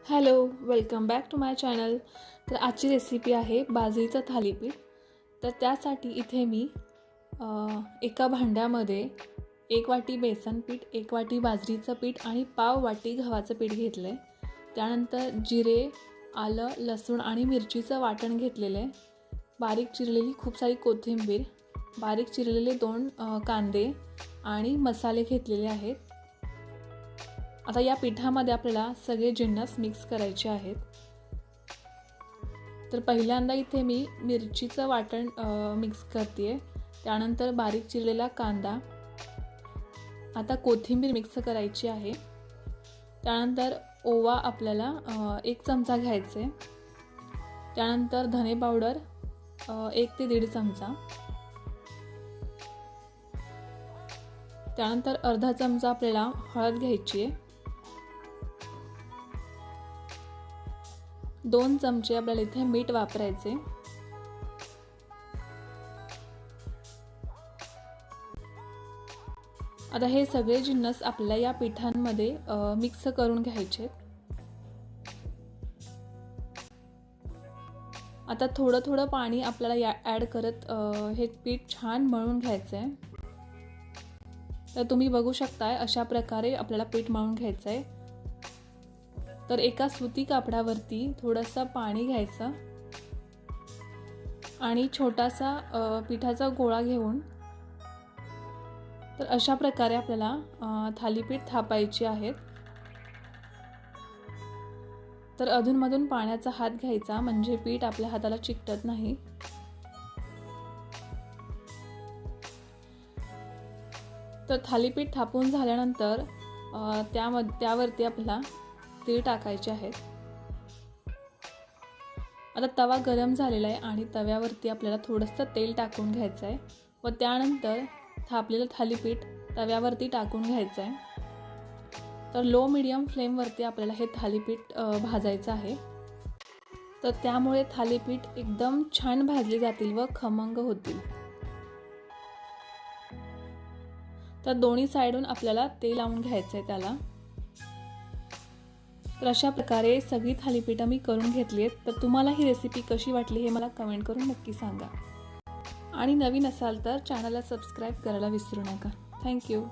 Hello, welcome back to my channel. तर आजची recipe आहे बाजरीचं थालीपीठ। तर त्यासाठी इथे मी एका भांड्यामध्ये 1 वाटी बेसन पीठ, 1 वाटी बाजरीचं पीठ आणि पाव वाटी गव्हाचं पीठ घेतलं आहे। त्यानंतर जिरे, आलं, लसूण आणि मिरचीचं वाटण घेतलेलं आहे। बारीक चिरलेली खूप सारी कोथिंबीर, बारीक चिरलेले 2 कांदे आणि मसाले घेतलेले आहेत। आता या पिठामध्ये आपल्याला सगळे जिन्नस मिक्स करायचे आहेत। तर पहिल्यांदा इथे मी मिरचीचं वाटण मिक्स करते, त्यानंतर बारीक चिरलेला कांदा, आता कोथिंबीर मिक्स करायची आहे। त्यानंतर ओवा आपल्याला 1 चमचा घ्यायचा आहे। त्यानंतर धने पावडर 1 ते 1.5 चमचा, त्यानंतर अर्धा चमचा आपल्याला हळद घ्यायची आहे। 2 चमचे आपल्याला इथे मीठ वापरायचे। आता हे सगळे जिन्नस आपल्याला या पिठांमध्ये मिक्स करून घ्यायचे। आता थोडं थोडं पाणी आपल्याला ॲड करत हे पीठ छान मळून घ्यायचं आहे। तर तुम्ही बघू शकताय अशा प्रकारे आपल्याला पीठ मळून घ्यायचं आहे। तर एका सुती कापडावरती थोडंसं पाणी घ्यायचं आणि छोटासा पिठाचा गोळा घेऊन तर अशा प्रकारे आपल्याला थालीपीठ थापायची आहेत। तर अधूनमधून पाण्याचा हात घ्यायचा म्हणजे पीठ आपल्या हाताला चिकटत नाही। तर थालीपीठ थापून झाल्यानंतर त्यावरती आपल्याला तीळ टाकायचे आहेत। आता तवा गरम झालेला आहे आणि तव्यावरती आपल्याला थोडंसं तेल टाकून घ्यायचं आहे व त्यानंतर थापलेलं थालीपीठ तव्यावरती टाकून घ्यायचं आहे। तर लो मीडियम फ्लेमवरती आपल्याला हे थालीपीठ भाजायचं आहे। तर त्यामुळे थालीपीठ एकदम छान भाजले जातील व खमंग होतील। तर दोन्ही साइडून आपल्याला तेल लावून घ्यायचं आहे त्याला। तर अशा प्रकारे सगळी थालीपीठं मी करून घेतली आहेत। तर तुम्हाला ही रेसिपी कशी वाटली हे मला कमेंट करून नक्की सांगा आणि नवीन असाल तर चॅनलला सबस्क्राईब करायला विसरू नका। थँक्यू।